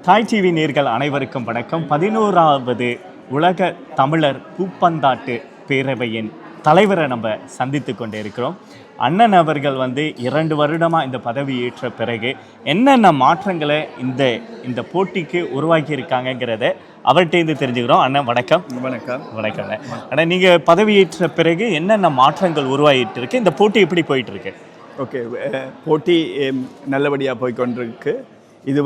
தாய் டிவி நேர்கள் அனைவருக்கும் வணக்கம். 11வது உலக தமிழர் பூப்பந்தாட்டு பேரவையின் தலைவரை நம்ம சந்தித்து கொண்டே இருக்கிறோம். அண்ணன் அவர்கள் 2 வருடமாக இந்த பதவி ஏற்ற பிறகு என்னென்ன மாற்றங்களை இந்த போட்டிக்கு உருவாக்கி இருக்காங்கிறத அவர்கிட்டேருந்து தெரிஞ்சுக்கிறோம். அண்ணன் வணக்கம். வணக்கம் அண்ணா, நீங்கள் பதவியேற்ற பிறகு என்னென்ன மாற்றங்கள் உருவாகிட்டு இருக்கு, இந்த போட்டி எப்படி போயிட்டு இருக்கு? ஓகே, போட்டி நல்லபடியாக போய்கொண்டிருக்கு. இது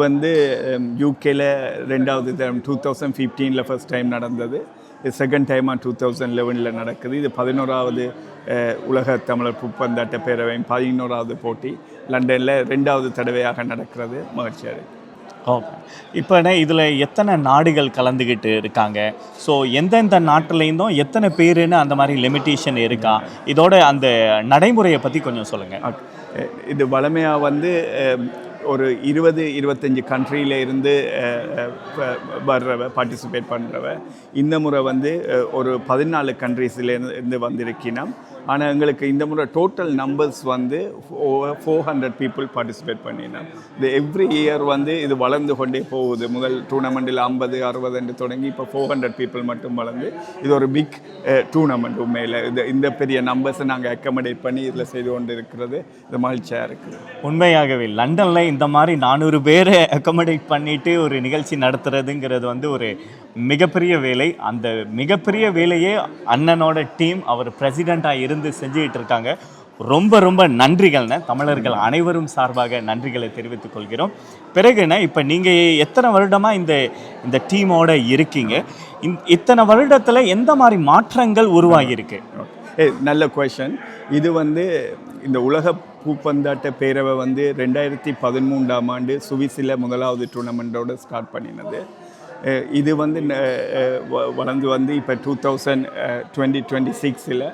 யூகேல 2வது டைம் 2015 ஃபர்ஸ்ட் டைம் நடந்தது. இது செகண்ட் டைமாக 2011 நடக்குது. இது 11வது உலக தமிழர் பூப்பந்தாட்ட பேரவையின் 11வது போட்டி லண்டனில் 2வது தடவையாக நடக்கிறது. மகிழ்ச்சியாக. ஓகே, இப்போ இதில் எத்தனை நாடுகள் கலந்துக்கிட்டு இருக்காங்க? ஸோ எந்தெந்த நாட்டிலேருந்தும் எத்தனை பேருன்னு அந்த மாதிரி லிமிட்டேஷன் இருக்கா? இதோட அந்த நடைமுறையை பற்றி கொஞ்சம் சொல்லுங்கள். இது வளமையாக ஒரு 20-25 கண்ட்ரியில் இருந்து பார்ட்டிசிபேட் பண்ணுறவ. இந்த முறை ஒரு 14 கண்ட்ரீஸ்லேருந்து வந்திருக்கணும். ஆனால் எங்களுக்கு இந்த முறை டோட்டல் நம்பர்ஸ் 400 பீப்புள் பார்ட்டிசிபேட் பண்ணினோம். இது எவ்ரி இயர் இது வளர்ந்து கொண்டே போகுது. முதல் டூர்னமெண்ட்டில் 50-60 தொடங்கி இப்போ 400 பீப்புள் மட்டும் வளர்ந்து இது ஒரு பிக் டூர்னமெண்ட். உண்மையில் இந்த பெரிய நம்பர்ஸை நாங்கள் அக்கமடேட் பண்ணி இதில் செய்து கொண்டு இருக்கிறது இது மகிழ்ச்சியாக இருக்குது. உண்மையாகவே லண்டனில் இந்த மாதிரி 400 பேரை அக்கமடேட் பண்ணிட்டு ஒரு நிகழ்ச்சி நடத்துறதுங்கிறது ஒரு மிகப்பெரிய வேலை. அந்த மிகப்பெரிய வேலையே அண்ணனோட டீம் அவர் பிரசிடெண்ட்டாக இருந்து செஞ்சுக்கிட்டு இருக்காங்க. ரொம்ப ரொம்ப நன்றிகள்ண்ணே. தமிழர்கள் அனைவரும் சார்பாக நன்றிகளை தெரிவித்துக் கொள்கிறோம். பிறகுண்ணே, இப்போ நீங்கள் எத்தனை வருடமாக இந்த டீமோட இருக்கீங்க? இத்தனை வருடத்தில் எந்த மாதிரி மாற்றங்கள் உருவாகியிருக்கு? நல்ல கொஷன். இது இந்த உலக பூப்பந்தாட்ட பேரவை 2013ஆம் ஆண்டு சுவிஸில் 1வது டூர்னமெண்ட்டோடு ஸ்டார்ட் பண்ணினது. இது வளர்ந்து இப்போ 2026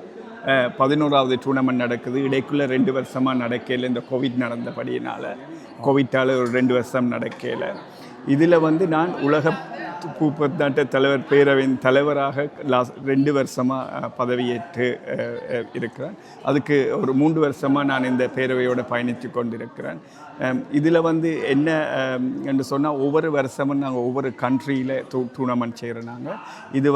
11வது டூர்னமெண்ட் நடக்குது. இடைக்குள்ளே 2 வருஷமாக நடக்கல. இந்த கோவிட் நடந்தபடியினால் கோவிட்டால் ஒரு 2 வருஷம் நடக்கல. இதில் நான் உலக பூப்பந்தாட்ட தலைவர் பேரவையின் தலைவராக 2 வருஷமாக பதவியேற்று இருக்கிறேன். அதுக்கு ஒரு 3 வருஷமாக நான் இந்த பேரவையோடு பயணித்து கொண்டிருக்கிறேன். இதில் என்ன என்று சொன்னால் ஒவ்வொரு வருஷமும் நாங்கள் ஒவ்வொரு கண்ட்ரியில் டூர்னமெண்ட் செய்கிறோம். நாங்கள் இது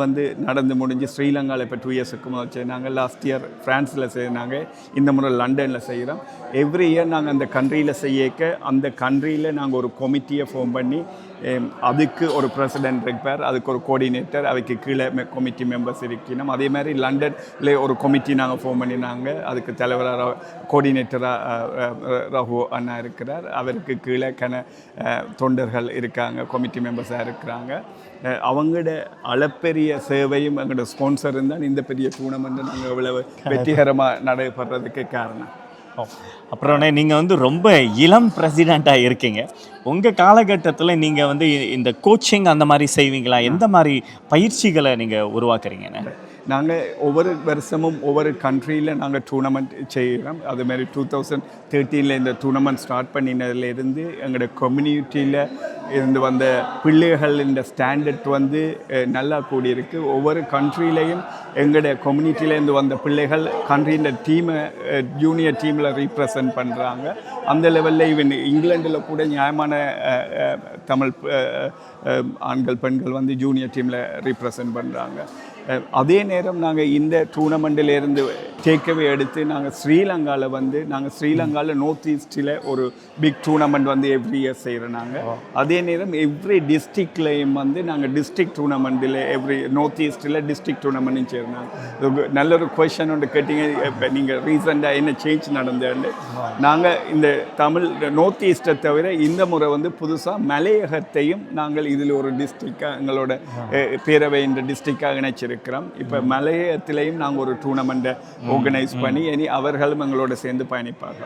நடந்து முடிஞ்சு ஸ்ரீலங்காவில் இப்போ 2 இயர்ஸுக்கு முதல் செய்யினாங்க. லாஸ்ட் இயர் ஃப்ரான்ஸில் செய்யினாங்க. இந்த முறை லண்டனில் செய்கிறோம். எவ்ரி இயர் நாங்கள் அந்த கண்ட்ரியில் செய்யக்க அந்த கண்ட்ரியில் நாங்கள் ஒரு கமிட்டியை ஃபார்ம் பண்ணி அதுக்கு ஒரு பிரசிடென்ட் இருப்பார், அதுக்கு ஒரு கோஆர்டினேட்டர், அதுக்கு கீழே கமிட்டி மெம்பர்ஸ் இருக்கணும். அதே மாதிரி லண்டனில் ஒரு கமிட்டி நாங்கள் ஃபார்ம் பண்ணினாங்க. அதுக்கு தலைவராக கோஆர்டினேட்டராக ரகு அண்ணா இருக்கிறார். அவருக்கு கீழே தொண்டர்கள் இருக்காங்க, கமிட்டி மெம்பர்ஸாக இருக்கிறாங்க. அவங்களோட அளப்பெரிய சேவையும் எங்களோட ஸ்பான்சர் இருந்தால் இந்த பெரிய டூர்னமெண்ட்டை நாங்கள் இவ்வளவு வெற்றிகரமாக நடைபெறதுக்கு காரணம். அப்புறம் நீங்கள் ரொம்ப இளம் பிரசிடெண்ட்டாக இருக்கீங்க. உங்கள் காலகட்டத்தில் நீங்கள் இந்த கோச்சிங் அந்த மாதிரி செய்வீங்களா? எந்த மாதிரி பயிற்சிகளை நீங்கள் உருவாக்குறீங்கன்னு? நாங்கள் ஒவ்வொரு வருஷமும் ஒவ்வொரு கண்ட்ரியில் நாங்கள் டூர்னமெண்ட் செய்கிறோம். அதுமாரி 2013 இந்த டூர்னமெண்ட் ஸ்டார்ட் பண்ணினதுலேருந்து எங்களோட கம்யூனிட்டியில் இருந்து வந்த பிள்ளைகள் இந்த ஸ்டாண்டர்ட் நல்லா கூடியிருக்கு. ஒவ்வொரு கண்ட்ரிலையும் எங்களோட கம்யூனிட்டியிலேருந்து வந்த பிள்ளைகள் கண்ட்ரியின் டீமை ஜூனியர் டீமில் ரீப்ரசன்ட் பண்ணுறாங்க. அந்த லெவலில் ஈவன் இங்கிலாண்டில் கூட நியாயமான தமிழ் ஆண்கள் பெண்கள் ஜூனியர் டீமில் ரீப்ரசன்ட் பண்ணுறாங்க. அதே நேரம் நாங்கள் இந்த டூர்னமெண்ட்டிலேருந்து டேக்அவே எடுத்து நாங்கள் ஸ்ரீலங்காவில் நார்த் ஈஸ்டில் ஒரு பிக் டூர்னமெண்ட் எவ்ரி இயர் செய்கிறோம். நாங்கள் அதே நேரம் எவ்ரி டிஸ்ட்ரிக்ட்லேயும் நாங்கள் டிஸ்ட்ரிக்ட் டூர்னமெண்ட்டில் நார்த் ஈஸ்டில் டிஸ்ட்ரிக்ட் டூர்னமெண்ட்டும் செய்கிறோம். நல்ல ஒரு கொஷன் ஒன்று கேட்டீங்க. இப்போ நீங்கள் ரீசெண்டாக என்ன சேஞ்ச் நடந்தேன்னு. நாங்கள் இந்த தமிழ் நார்த் ஈஸ்ட்டை தவிர இந்த முறை புதுசாக மலையகத்தையும் நாங்கள் இதில் ஒரு டிஸ்ட்ரிக்டாக எங்களோட பேரவை இந்த டிஸ்ட்ரிக்டாக இணைச்சிருக்கோம். இப்போ மலையகத்திலையும் நாங்கள் ஒரு டூர்னமெண்ட்டை ஆர்கனைஸ் பண்ணி இனி அவர்களும் எங்களோட சேர்ந்து பயணிப்பாங்க.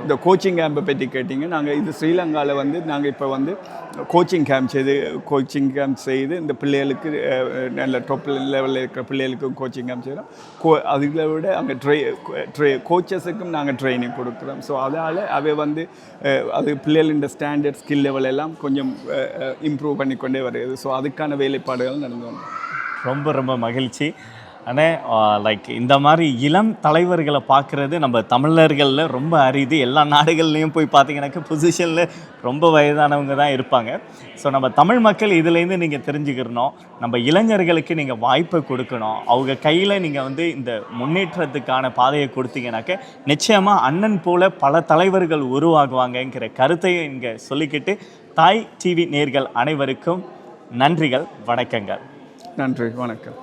இந்த கோச்சிங் கேம்பை பற்றி கேட்டிங்க. நாங்கள் இது ஸ்ரீலங்காவில் நாங்கள் இப்போ கோச்சிங் கேம்ப் செய்து இந்த பிள்ளைகளுக்கு நல்ல டாப் லெவலில் இருக்கிற பிள்ளைகளுக்கும் கோச்சிங் கேம்ப் செய்கிறோம். அதில் விட அங்கே கோச்சஸுக்கும் நாங்கள் ட்ரைனிங் கொடுக்குறோம். ஸோ அதால் அவை அது பிள்ளைகளின் ஸ்டாண்டர்ட் ஸ்கில் லெவல் எல்லாம் கொஞ்சம் இம்ப்ரூவ் பண்ணிக்கொண்டே வருது. ஸோ அதுக்கான வேலைப்பாடுகள் நடந்து வந்தோம். ரொம்ப ரொம்ப மகிழ்ச்சி. ஆனால் லைக் இந்த மாதிரி இளம் தலைவர்களை பார்க்குறது நம்ம தமிழர்களில் ரொம்ப அரிது. எல்லா நாடுகள்லேயும் போய் பார்த்தீங்கன்னாக்கா பொசிஷனில் ரொம்ப வயதானவங்க தான் இருப்பாங்க. ஸோ நம்ம தமிழ் மக்கள் இதுலேருந்து நீங்கள் தெரிஞ்சுக்கிறணும், நம்ம இளைஞர்களுக்கு நீங்கள் வாய்ப்பை கொடுக்கணும். அவங்க கையில் நீங்கள் வந்து இந்த முன்னேற்றத்துக்கான பாதையை கொடுத்தீங்கன்னாக்க நிச்சயமாக அண்ணன் போல பல தலைவர்கள் உருவாகுவாங்கங்கிற கருத்தையும் இங்கே சொல்லிக்கிட்டு தாய் டிவி நேயர்கள் அனைவருக்கும் நன்றிகள், வணக்கங்கள். நன்றி, வணக்கம்.